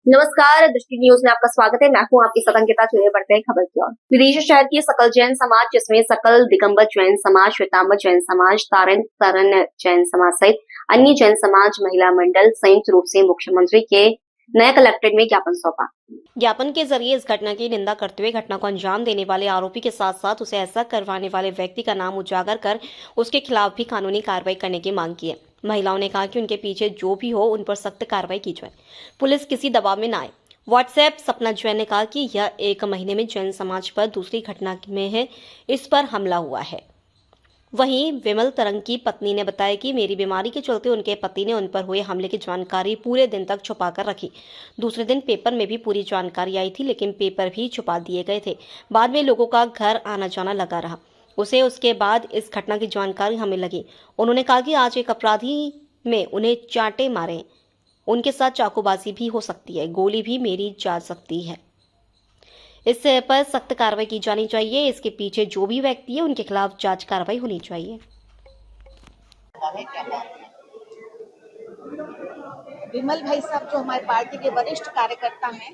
नमस्कार, दृष्टि न्यूज में आपका स्वागत है। मैं हूं आपकी सतंकिता। चलिए बढ़ते हैं खबर की ओर। विदिशा शहर की सकल जैन समाज, जिसमें सकल दिगंबर जैन समाज, श्वेतांबर जैन समाज, तारण जैन समाज सहित अन्य जैन समाज महिला मंडल संयुक्त रूप से मुख्यमंत्री के नए कलेक्ट्रेट में ज्ञापन सौंपा। ज्ञापन के जरिए इस घटना की निंदा करते हुए घटना को अंजाम देने वाले आरोपी के साथ साथ उसे ऐसा करवाने वाले व्यक्ति का नाम उजागर कर उसके खिलाफ भी कानूनी कार्रवाई करने की मांग की है। महिलाओं ने कहा कि उनके पीछे जो भी हो उन पर सख्त कार्रवाई की जाए, पुलिस किसी दबाव में न आए। व्हाट्सएप सपना जैन ने कहा कि यह 1 महीने में जैन समाज पर दूसरी घटना में है, इस पर हमला हुआ है। वहीं विमल तरंग की पत्नी ने बताया कि मेरी बीमारी के चलते उनके पति ने उन पर हुए हमले की जानकारी पूरे दिन तक छुपा कर रखी। दूसरे दिन पेपर में भी पूरी जानकारी आई थी, लेकिन पेपर भी छुपा दिए गए थे। बाद में लोगों का घर आना जाना लगा रहा। उसके बाद इस घटना की जानकारी हमें लगी। उन्होंने कहा कि आज एक अपराधी में उन्हें चांटे मारे, उनके साथ चाकूबाजी भी हो सकती है, गोली भी मेरी जा सकती है। इस पर सख्त कार्रवाई की जानी चाहिए। इसके पीछे जो भी व्यक्ति है उनके खिलाफ जांच कार्रवाई होनी चाहिए। विमल भाई साहब जो हमारे पार्टी के वरिष्ठ कार्यकर्ता हैं,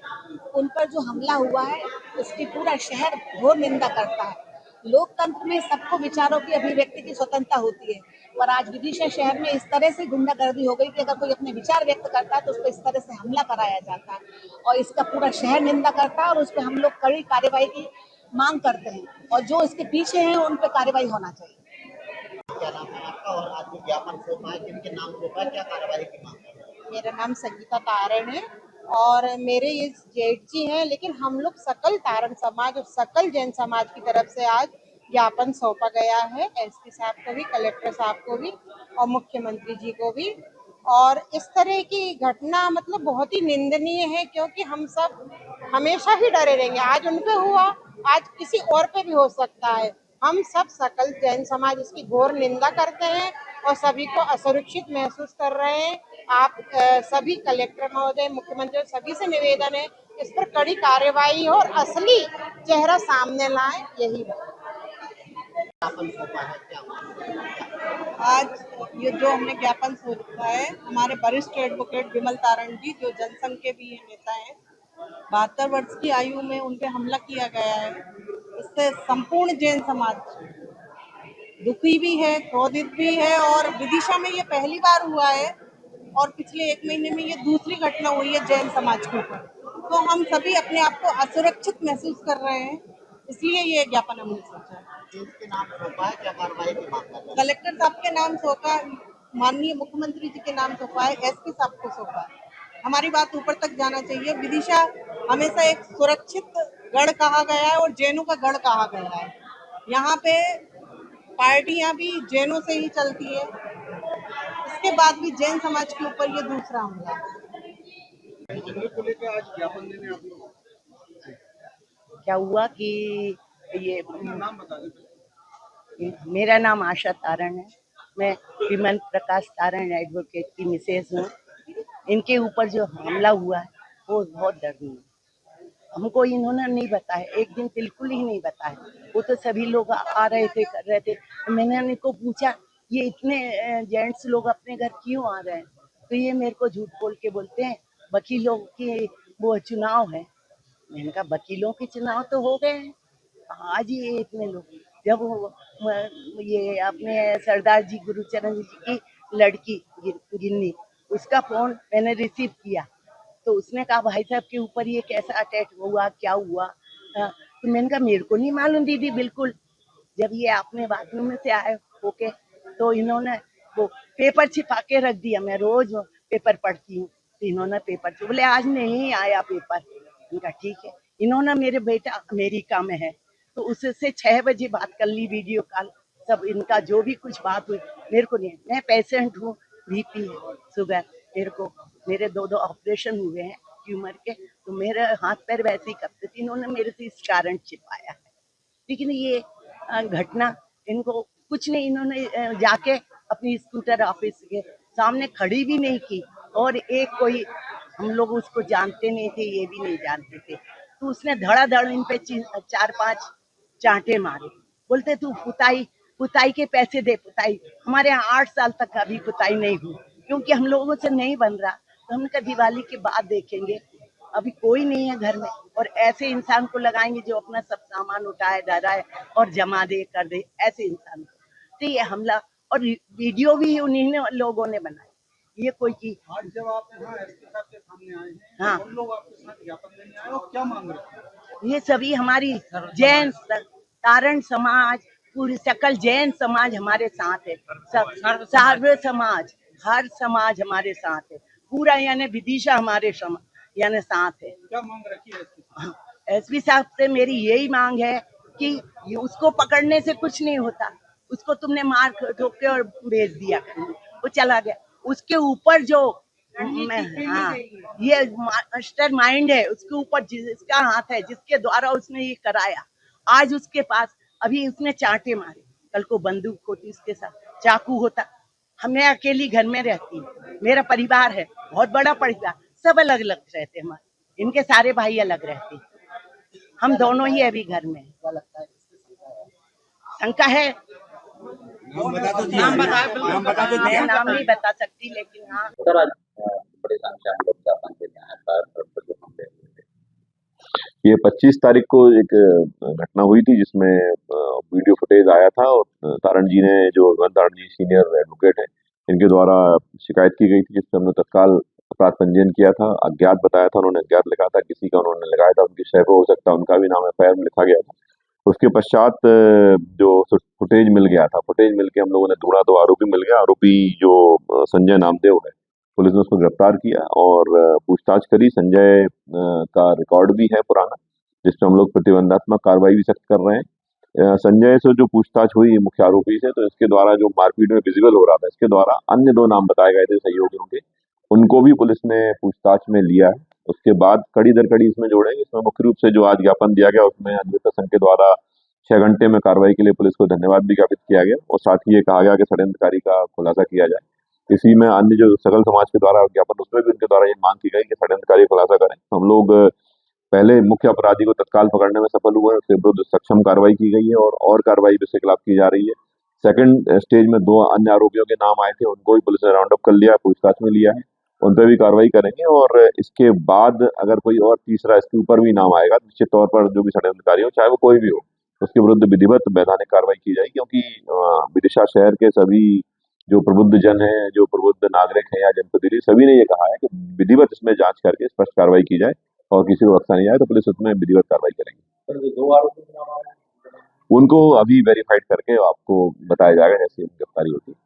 उन पर जो हमला हुआ है उसकी पूरा शहर घोर निंदा करता है। लोकतंत्र में सबको विचारों की अभिव्यक्ति की स्वतंत्रता होती है, पर आज विदिशा शहर में इस तरह से गुंडागर्दी हो गई कि अगर कोई अपने विचार व्यक्त करता है तो उस पर इस तरह से हमला कराया जाता है और इसका पूरा शहर निंदा करता है और उस पर हम लोग कड़ी कार्रवाई की मांग करते हैं और जो इसके पीछे हैं उन पर कार्रवाई होना चाहिए। क्या नाम है आपका और आज जो ज्ञापन सौंपा है, किनके नाम सौंपा है, क्या कार्रवाई की मांग है? मेरा नाम संगीता तारण है और मेरे ये जेठ जी हैं, लेकिन हम लोग सकल तारण समाज और सकल जैन समाज की तरफ से आज ज्ञापन सौंपा गया है एसपी साहब को भी, कलेक्टर साहब को भी और मुख्यमंत्री जी को भी। और इस तरह की घटना मतलब बहुत ही निंदनीय है, क्योंकि हम सब हमेशा ही डरे रहेंगे। आज उन पे हुआ, आज किसी और पे भी हो सकता है। हम सब सकल जैन समाज इसकी घोर निंदा करते हैं और सभी को असुरक्षित महसूस कर रहे हैं। आप सभी कलेक्टर महोदय, मुख्यमंत्री सभी से निवेदन है इस पर कड़ी कार्रवाई हो और असली चेहरा सामने लाएं, यही बात। ज्ञापन सौंपा है, क्या मांग है? आज ये जो हमने ज्ञापन सौंपा है, हमारे वरिष्ठ एडवोकेट विमल तारण जी जो जनसंघ के भी नेता हैं, 72 वर्ष की आयु में उन पे हमला किया गया है। इससे संपूर्ण जैन समाज दुखी भी है, क्रोधित भी है और विदिशा में ये पहली बार हुआ है और पिछले 1 महीने में ये दूसरी घटना हुई है जैन समाज के ऊपर। तो हम सभी अपने आप को असुरक्षित महसूस कर रहे हैं, इसलिए ये ज्ञापन हमने सोचा है। किसके नाम सौंपा है, क्या कार्रवाई की मांग कर रहे हैं? कलेक्टर साहब के नाम सौंपा, माननीय मुख्यमंत्री जी के नाम सौंपा है, एसपी साहब को सौंपा है। हमारी बात ऊपर तक जाना चाहिए। विदिशा हमेशा एक सुरक्षित गढ़ कहा गया है और जैनों का गढ़ कहा गया है। यहाँ पे पार्टियां भी जैनों से ही चलती है, इसके बाद भी जैन समाज के ऊपर ये दूसरा हमला है। क्या हुआ कि ये मेरा नाम आशा तारण है। मैं विमल प्रकाश तारण एडवोकेट की मिसेज हूँ। इनके ऊपर जो हमला हुआ है वो बहुत दर्दनाक है। हमको इन्होंने नहीं बताया, एक दिन बिल्कुल ही नहीं बताया। वो तो सभी लोग आ रहे थे, कर रहे थे। मैंने इनको पूछा ये इतने जेंट्स लोग अपने घर क्यों आ रहे हैं, तो ये मेरे को झूठ बोल के बोलते हैं वकीलों की वो चुनाव है। मैंने कहा वकीलों के चुनाव तो हो गए हैं, आज ही इतने लोग। जब ये अपने सरदार जी गुरुचरण जी की लड़की गिन्नी, उसका फोन मैंने रिसीव किया तो उसने कहा भाई साहब के ऊपर ये कैसा अटैक हुआ, क्या हुआ। तो मैंने कहा मेरे को नहीं मालूम दीदी बिल्कुल। जब ये अपने बाथरूम में से आए होके तो इन्होंने वो पेपर छिपा के रख दिया। मैं रोज पेपर पढ़ती हूँ, तो इन्होंने पेपर बोले आज नहीं आया पेपर। इनका ठीक है। इन्होंने मेरे बेटा अमेरिका में है तो उससे 6 बजे बात कर ली वीडियो कॉल। सब इनका जो भी कुछ बात हुई मेरे को नहीं। मैं पेशेंट हूँ, बीपी है, शुगर, मेरे 2 ऑपरेशन हुए हैं ट्यूमर के, तो मेरे हाथ पैर वैसे ही करते थे। इन्होंने मेरे से इस कारण छिपाया है। लेकिन ये घटना इनको कुछ नहीं, इन्होंने जाके अपनी स्कूटर ऑफिस के सामने खड़ी भी नहीं की और एक कोई हम लोग उसको जानते नहीं थे, ये भी नहीं जानते थे, तो उसने धड़ाधड़ इन पे 4-5 चांटे मारे। बोलते तू पुताई के पैसे दे। पुताई हमारे यहाँ 8 साल तक अभी पुताई नहीं हुई, क्योंकि हम लोगों से नहीं बन रहा। तो हमने कहा दिवाली के बाद देखेंगे। अभी कोई नहीं है घर में, और ऐसे इंसान को लगाएंगे जो अपना सब सामान उठाए डराए और जमा दे कर दे, ऐसे इंसान को। तो ये हमला, और वीडियो भी उन्हीं ने लोगों ने बनाई। ये कोई की आज जब आप यहाँ एसपी साहब के सामने आए हैं, हाँ। उन लोग आपके साथ ज्ञापन देने आए और क्या मांग रहे हैं? ये सभी हमारी जैन तारण समाज, पूरी सकल जैन समाज हमारे साथ है, सर्व समाज, हर समाज हमारे साथ है, पूरा यानी विदिशा हमारे यानी साथ है। क्या मांग रखी है एसपी साहब? एसपी साहब से मेरी यही मांग है कि उसको पकड़ने से कुछ नहीं होता, उसको तुमने मार ठोक के और भेज दिया, वो चला गया। उसके ऊपर जो हाँ, ये मास्टर माइंड है, उसके ऊपर जिसका हाथ है, जिसके द्वारा उसने ये कराया, आज उसके पास अभी उसने चांटे मारे, कल को बंदूक होती उसके साथ, चाकू होता। मैं अकेली घर में रहती हूँ, मेरा परिवार है, बहुत बड़ा परिवार, सब अलग अलग रहते हैं हमारे, इनके सारे भाई अलग रहते हैं, हम दोनों ही अभी घर में। क्या लगता है शंका है, नाम बता दो मैं नाम नहीं बता सकती, लेकिन हाँ। सर आज बड़ी संख्या में लोग ज्ञापन देते हैं फायर पर जो हमले हुए थे। ये 25 तारीख को एक घटना हुई थी जिसमें वीडियो फुटेज आया था, और तारण जी ने, जो तारण जी सीनियर एडवोकेट हैं, इनके द्वारा शिकायत की गई थी, जिसमें हमने तत्काल अपराध पंजीयन किया था। अज्ञात बताया था, उन्होंने अज्ञात लिखा था, किसी का उन्होंने लगाया था, उनकी शय हो सकता है उनका भी नाम एफआईआर में लिखा गया था। उसके पश्चात जो फुटेज मिल गया था, फुटेज मिल के हम लोगों ने ढूंढा तो आरोपी मिल गया। आरोपी जो संजय नामदेव है, पुलिस ने उसको गिरफ्तार किया और पूछताछ करी। संजय का रिकॉर्ड भी है पुराना, जिसपे हम लोग प्रतिबंधात्मक कार्रवाई भी सख्त कर रहे हैं। संजय से जो पूछताछ हुई मुख्य आरोपी से, तो इसके द्वारा जो मारपीट में विजिबल हो रहा था, इसके द्वारा अन्य 2 नाम बताए गए थे सहयोगियों के, उनको भी पुलिस ने पूछताछ में लिया है। उसके बाद कड़ी दर कड़ी इसमें जोड़ेंगे। इसमें मुख्य रूप से जो आज ज्ञापन दिया गया, उसमें अन्वेषण संघ के द्वारा 6 घंटे में कार्रवाई के लिए पुलिस को धन्यवाद भी ज्ञापित किया गया, और साथ ही ये कहा गया कि षड्यंत्रकारी का खुलासा किया जाए। इसी में अन्य जो सकल समाज के द्वारा ज्ञापन, उसमें भी उनके द्वारा ये मांग की गई कि षड्यंत्रकारी खुलासा करें। हम लोग पहले मुख्य अपराधी को तत्काल पकड़ने में सफल हुए, उसके विरुद्ध सक्षम कार्रवाई की गई है और कार्रवाई भी उसके खिलाफ की जा रही है। सेकंड स्टेज में 2 अन्य आरोपियों के नाम आए थे, उनको भी पुलिस ने राउंड अप कर लिया, पूछताछ में लिया है, उन पर भी कार्रवाई करेंगे। और इसके बाद अगर कोई और तीसरा इसके ऊपर भी नाम आएगा, निश्चित तौर पर जो भी षड्यंत्रकारी हो, चाहे वो कोई भी हो, उसके विरुद्ध विधिवत वैधानिक कार्रवाई की जाएगी। क्योंकि विदिशा शहर के सभी जो प्रबुद्ध जन हैं, जो प्रबुद्ध नागरिक हैं या जनप्रतिनिधि, सभी ने ये कहा है कि विधिवत इसमें जांच करके स्पष्ट कार्रवाई की जाए, और किसी को रखा नहीं जाए तो पुलिस उसमें विधिवत कार्रवाई करेगी। सर जो 2 आरोपी के नाम आ रहे हैं, उनको अभी वेरीफाइड करके आपको बताया जाएगा जैसे गिरफ्तारी होती है।